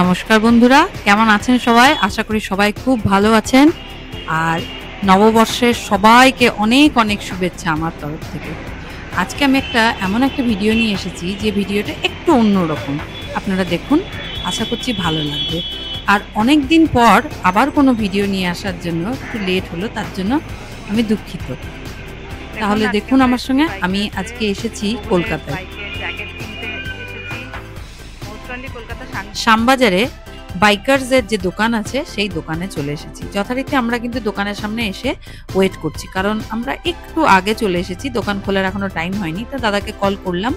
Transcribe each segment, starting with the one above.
নমস্কার বন্ধুরা, কেমন আছেন সবাই? আশা করি সবাই খুব ভালো আছেন। আর নববর্ষের সবাইকে অনেক অনেক শুভেচ্ছা আমার তরফ থেকে। আজকে আমি এমন একটা ভিডিও নিয়ে এসেছি যে ভিডিওটা একটু অন্যরকম। আপনারা দেখুন, আশা করছি ভালো লাগবে। আর অনেক দিন পর আবার কোনো ভিডিও নিয়ে আসার জন্য একটু লেট হলো, তার জন্য আমি দুঃখিত। তাহলে দেখুন আমার সঙ্গে, আমি আজকে এসেছি কলকাতায়। শ্যামবাজারে বাইকার্সের যে দোকান আছে সেই দোকানে চলে এসেছি। যথারীতি আমরা কিন্তু দোকানের সামনে এসে ওয়েট করছি, কারণ আমরা একটু আগে চলে এসেছি, দোকান খোলার এখনো টাইম হয়নি। তো দাদাকে কল করলাম,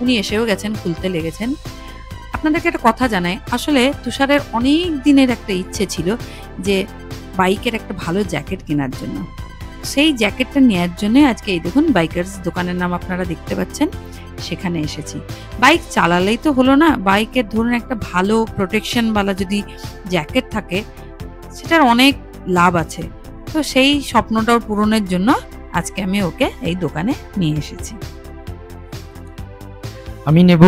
উনি এসেও গেছেন, খুলতে লেগেছেন। আপনাদেরকে একটা কথা জানাই, আসলে তুষারের অনেক দিনের একটা ইচ্ছে ছিল যে বাইকের একটা ভালো জ্যাকেট কেনার জন্য। সেই জ্যাকেটটা নেওয়ার জন্য আজকে এই দেখুন বাইকার্স দোকানের নাম আপনারা দেখতে পাচ্ছেন, সেখানে এসেছি। বাইক চালালেই তো হলো না, বাইকের ধরুন একটা ভালো প্রোটেকশনওয়ালা যদি জ্যাকেট থাকে সেটার অনেক লাভ আছে। তো সেই স্বপ্নটাও পূরণের জন্য আজকে আমি ওকে এই দোকানে নিয়ে এসেছি। আমি নেব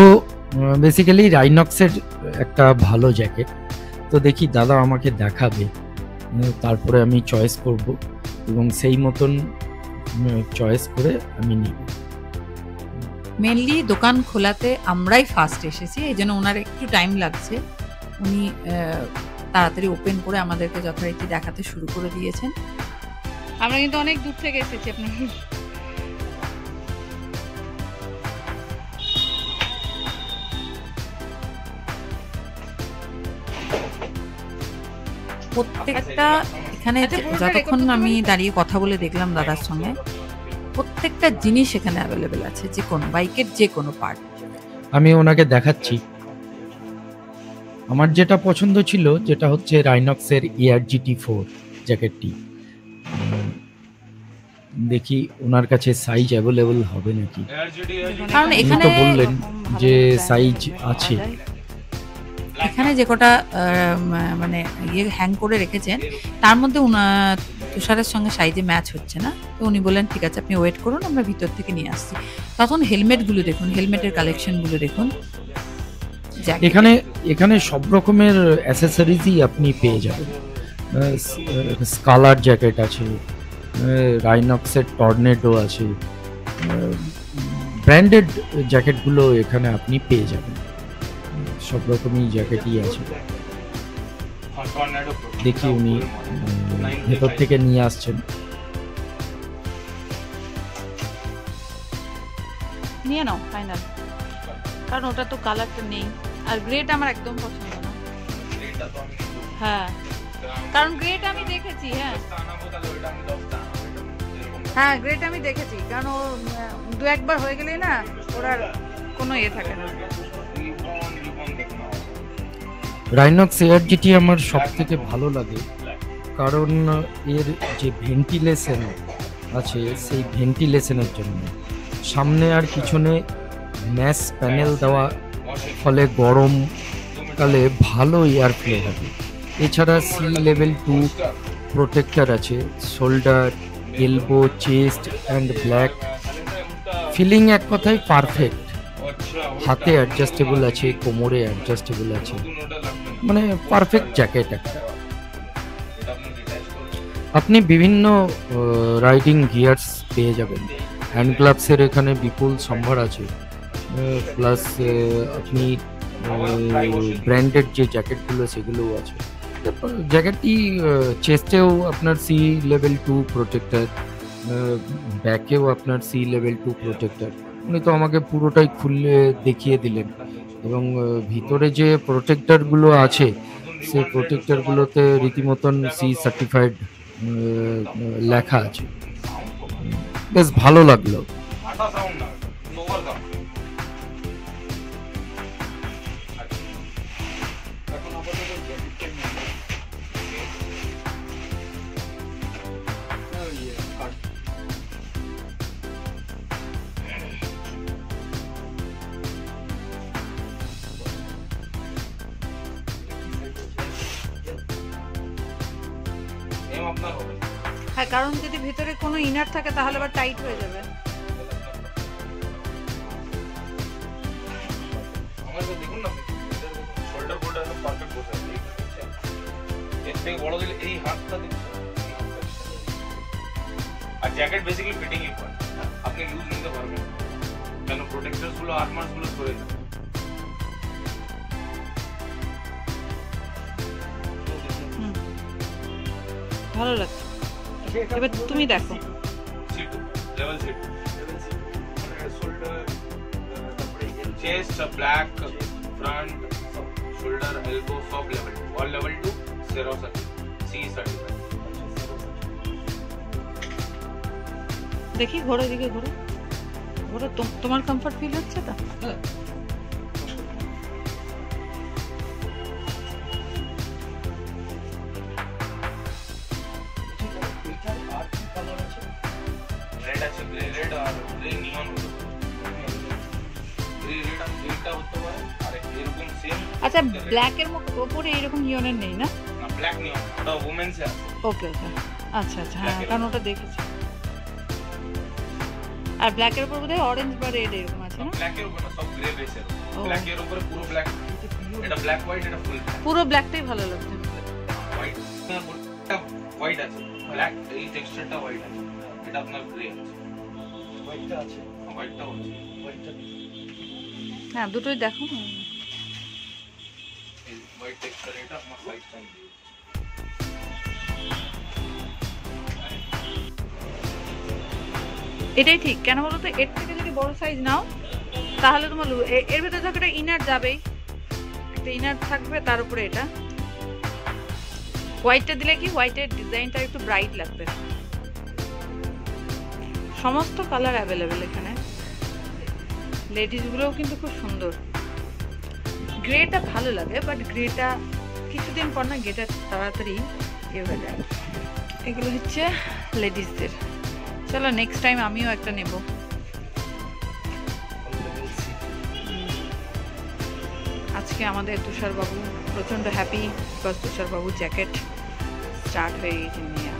বেসিক্যালি রাইনক্সের একটা ভালো জ্যাকেট। তো দেখি দাদা আমাকে দেখাবে, তারপরে আমি চয়েস করব এবং সেই মতন চয়েস করে আমি নিব। মেনলি দোকান খোলাতে আমরাই ফার্স্ট এসেছি, এই জন্য ওনার একটু টাইম লাগছে। উনি তাড়াতাড়ি ওপেন করে আমাদেরকে যথারীতি দেখাতে শুরু করে দিয়েছেন। আমরা কিন্তু অনেক দূর থেকে এসেছি। আপনি প্রত্যেকটা এখানে যতক্ষণ আমি দাঁড়িয়ে কথা বলে দেখলাম দাদার সঙ্গে, প্রত্যেকটা জিনিস এখানে অ্যাভেলেবেল আছে, যে কোনো বাইকের যে কোনো পার্ট। আমি ওনাকে দেখাচ্ছি। আমার যেটা পছন্দ ছিল যেটা হচ্ছে রাইনক্সের ERGT4 জ্যাকেটটি। দেখি ওনার কাছে সাইজ অ্যাভেলেবল হবে নাকি, কারণ এখানে তো বললেন যে সাইজ আছে। এখানে যে কটা মানে ইয়ে হ্যাং করে রেখেছেন তার মধ্যে তুষারের সঙ্গে সাইজে ম্যাচ হচ্ছে না। তো উনি বললেন ঠিক আছে, আপনি ওয়েট করুন, আমরা ভিতর থেকে নিয়ে আসছি। তখন হেলমেটগুলো দেখুন, হেলমেটের কালেকশনগুলো দেখুন। এখানে সব রকমের অ্যাসেসরিজই আপনি পেয়ে যাবেন। স্কালার জ্যাকেট আছে, রাইনক্সের টর্নেডো আছে, ব্র্যান্ডেড জ্যাকেটগুলো এখানে আপনি পেয়ে যাবেন। সব রকমই জ্যাকেটই আছে। দেখি উনি ভেতর থেকে নিয়ে আসছেন। নিয়ে নাও ফাইনাল, কারণ ওটা তো কালারটা নেই, আর গ্রেটা আমার একদম পছন্দ না। হ্যাঁ, কারণ গ্রেটা আমি দেখেছি। হ্যাঁ গ্রেটা আমি দেখেছি, কারণ ও দু একবার হয়ে গেলেই না ওর আর কোনো ইয়ে থাকে না। রাইনক্স ERGT আমার সব থেকে ভালো লাগে, কারণ এর যে ভেন্টিলেশন আছে সেই ভেন্টিলেশনের জন্য সামনে আর পিছনে ম্যাশ প্যানেল দেওয়া, ফলে গরমকালে ভালো এয়ার ফ্লো হবে। এছাড়া C-Level 2 প্রোটেক্টর আছে, shoulder, elbow, chest and black. Feeling এক কথায় পারফেক্ট। হাতে অ্যাডজাস্টেবল আছে, কোমরে অ্যাডজাস্টেবল আছে, মানে পারফেক্ট জ্যাকেট একটা। আপনি বিভিন্ন রাইডিং গিয়ার্স পেয়ে যাবেন। হ্যান্ড গ্লাভসের এখানে বিপুল সম্ভার আছে, প্লাস আপনি ব্র্যান্ডেড যে জ্যাকেটগুলো সেগুলোও আছে। জ্যাকেটটি চেস্টেও আপনার C-Level 2 প্রোটেক্টর, ব্যাকেও আপনার C-Level 2 প্রোটেক্টর। উনি তো আমাকে পুরোটাই খুলে দেখিয়ে দিলেন, এবং ভিতরে যে প্রোটেক্টরগুলো আছে সেই প্রোটেক্টরগুলোতে রীতিমতন C সার্টিফাইড লেখা আছে। বেশ ভালো লাগলো। হ্যাঁ, কারণ যদি ভেতরে কোনো ইনার থাকে তাহলে আবার টাইট হয়ে যাবে। দেখুন না, শোল্ডার বোল্ডার পারফেক্ট সবথেকে বড় দিলে এই হাতটা দিন, আর জ্যাকেট বেসিক্যালি ফিটিংই করে, আপনি ইউজ নিতে পারবেন কেন প্রোটেক্টরস গুলো আর্মার্স গুলো সরে যায়। ভালো লাগছে। এবার তুমি দেখো C2 level C2 chest black front shoulder elbow सब level 2 all level 2 zero C certified। দেখি ঘোড়া দিকে ঘোড়া ঘোড়া, তোমার কমফর্ট ফিল হচ্ছে তো? রেড আছে, গ্রে রেড আর গ্রে নিয়ন হতে পারে, গ্রে রেড আর গ্রেটা হতে পারে, আর এরকম সেম। আচ্ছা, ব্ল্যাক এর উপরে এরকম নিয়নের নেই না? না ব্ল্যাক নিয়ন ওটা ওমেন্স এ আছে। ওকে ওকে, আচ্ছা আচ্ছা, হ্যাঁ কারণ ওটা দেখেছি। আর ব্ল্যাক এর উপর বোধহয় অরেঞ্জ বা রেড এরকম আছে না? ব্ল্যাক এর উপর না, সব গ্রে বেসের, ব্ল্যাক এর উপরে পুরো ব্ল্যাক, এটা ব্ল্যাক হোয়াইট, এটা ফুল পুরো ব্ল্যাকটাই ভালো লাগছে। হোয়াইট এটা হোয়াইট আছে, ব্ল্যাক এই টেক্সচারটা হোয়াইট আছে, এটা আপনার গ্রে আছে, হোয়াইটটা আছে, হোয়াইটটা আছে, হোয়াইটটা হ্যাঁ দুটোই দেখো। এই হোয়াইট টেক্সচার এটা আমার হোয়াইট টাইপ। এটাই ঠিক, কেন বলো তো? এর থেকে যদি বড় সাইজ নাও তাহলে তোমার এর ভেতরে থাকবে একটা ইনার যাবেই, একটা ইনার থাকবে, তার উপরে এটা হোয়াইটটা দিলে কি হোয়াইটের ডিজাইনটা একটু ব্রাইট লাগবে। সমস্ত কালার অ্যাভেলেবেল এখানে, লেডিস গুলোও কিন্তু খুব সুন্দর। গ্রেটা ভালো লাগে, বাট গ্রেটা কিছুদিন পর না গ্রেটা তাড়াতাড়ি এ হয়ে যায়। এগুলো হচ্ছে লেডিসদের। চলো নেক্সট টাইম আমিও একটা নেব। আজকে আমাদের তুষারবাবু প্রচন্ড হ্যাপি, বিকজ তুষারবাবুর জ্যাকেট স্টার্ট হয়ে গেছে নিয়ে।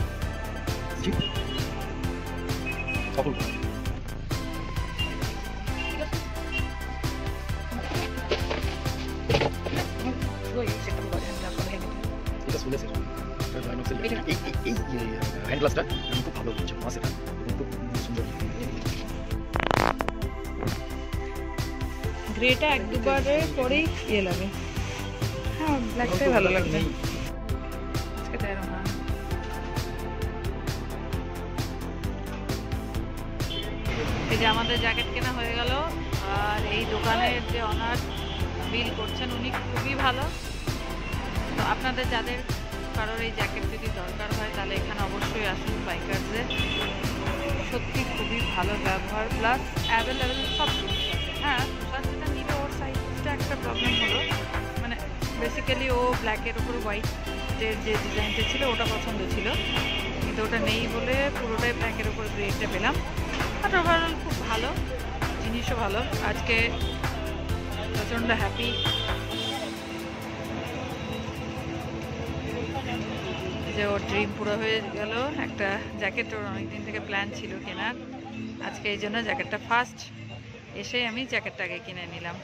গ্রেটা এক দুবারের পরেই ইয়ে লাগে। হ্যাঁ ব্ল্যাকটাই ভালো লাগবে। এই যে আমাদের জ্যাকেট কেনা হয়ে গেল, আর এই দোকানের যে অনার বিল করছেন উনি খুবই ভালো। তো আপনাদের যাদের কারোর এই জ্যাকেট যদি দরকার হয় তাহলে এখানে অবশ্যই আসুন বাইকার্সদের। সত্যি খুবই ভালো ব্যবহার, প্লাস অ্যাভেলেবেল সব জিনিস আছে। হ্যাঁ তুষার যেটা নিল ওর সাইজটা একটা প্রবলেম হলো, মানে বেসিক্যালি ও ব্ল্যাকের উপর হোয়াইটের যে ডিজাইনটা ছিল ওটা পছন্দ ছিল, কিন্তু ওটা নেই বলে পুরোটাই ব্ল্যাকের উপর গ্রেটা পেলাম। বাট ওভারঅল খুব ভালো, জিনিসও ভালো। আজকে প্রচণ্ড হ্যাপি। যে ওর ড্রিম পুরো হয়ে গেল, একটা জ্যাকেট ওর অনেকদিন থেকে প্ল্যান ছিল কেনার। আজকে এই জন্য জ্যাকেটটা ফার্স্ট এসে আমি জ্যাকেটটাকে কিনে নিলাম।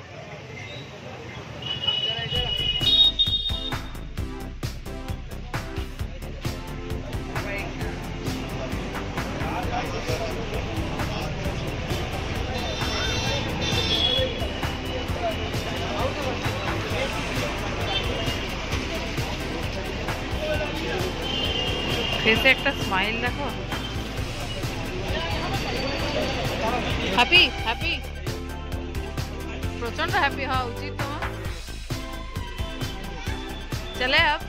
ফেসে একটা স্মাইল দেখো, হ্যাপি হ্যাপি, প্রচন্ড হ্যাপি হওয়া উচিত তোমার। চলে আপ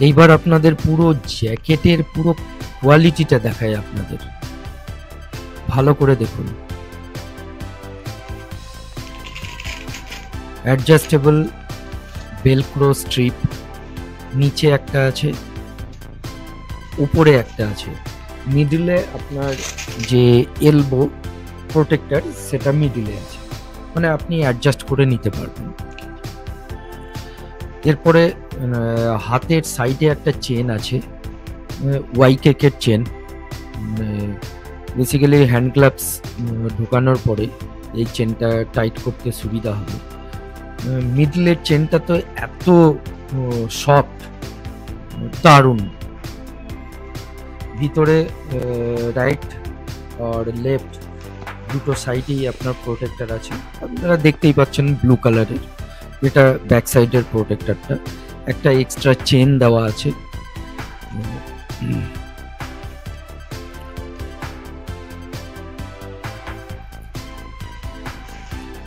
এইবার আপনাদের পুরো জ্যাকেটের পুরো কোয়ালিটিটা দেখায় আপনাদের, ভালো করে দেখুন। অ্যাডজাস্টেবল বেলক্রো স্ট্রিপ, নিচে একটা আছে, উপরে একটা আছে, মিডলে আপনার যে এলবো প্রোটেক্টর সেটা মিডলে আছে, মানে আপনি অ্যাডজাস্ট করে নিতে পারবেন। এরপরে হাতের সাইডে একটা চেন আছে, ওয়াইকেকের চেন। বেসিক্যালি হ্যান্ড গ্লাভস ঢোকানোর পরে এই চেনটা টাইট করতে সুবিধা হবে। মিডলের চেনটা তো এত সফট, দারুণ। ভিতরে রাইট আর লেফট দুটো সাইডেই আপনার প্রোটেক্টর আছে। আপনারা দেখতেই পাচ্ছেন ব্লু কালারের, এটা ব্যাক সাইডের প্রোটেক্টরটা। একটা এক্সট্রা চেন দেওয়া আছে।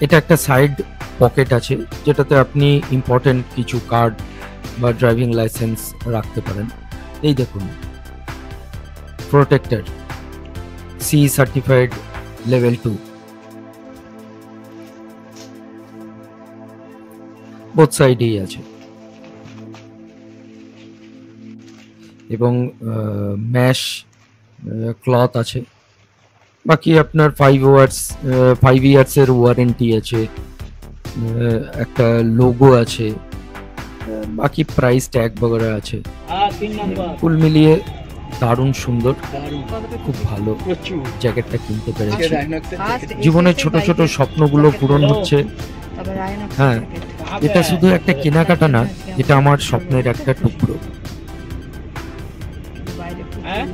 এটা একটা সাইড পকেট আছে, যেটাতে আপনি ইম্পর্টেন্ট কিছু কার্ড বা ড্রাইভিং লাইসেন্স রাখতে পারেন। এই দেখুন, protector C certified level 2, both সাইডেই আছে। এবং ম্যাশ ক্লথ আছে। বাকি আপনার 5 ইয়ার্সের ওয়ারেন্টি আছে, একটা লোগো আছে, বাকি প্রাইস ট্যাগ বগেরা আছে। কুল মিলিয়ে দারুণ সুন্দর, খুব ভালো জ্যাকেটটা কিনতে পেরেছি। জীবনের ছোট ছোট স্বপ্নগুলো পূরণ হচ্ছে। হ্যাঁ, এটা শুধু একটা কেনাকাটা না, এটা আমার স্বপ্নের একটা টুকরো। হ্যাঁ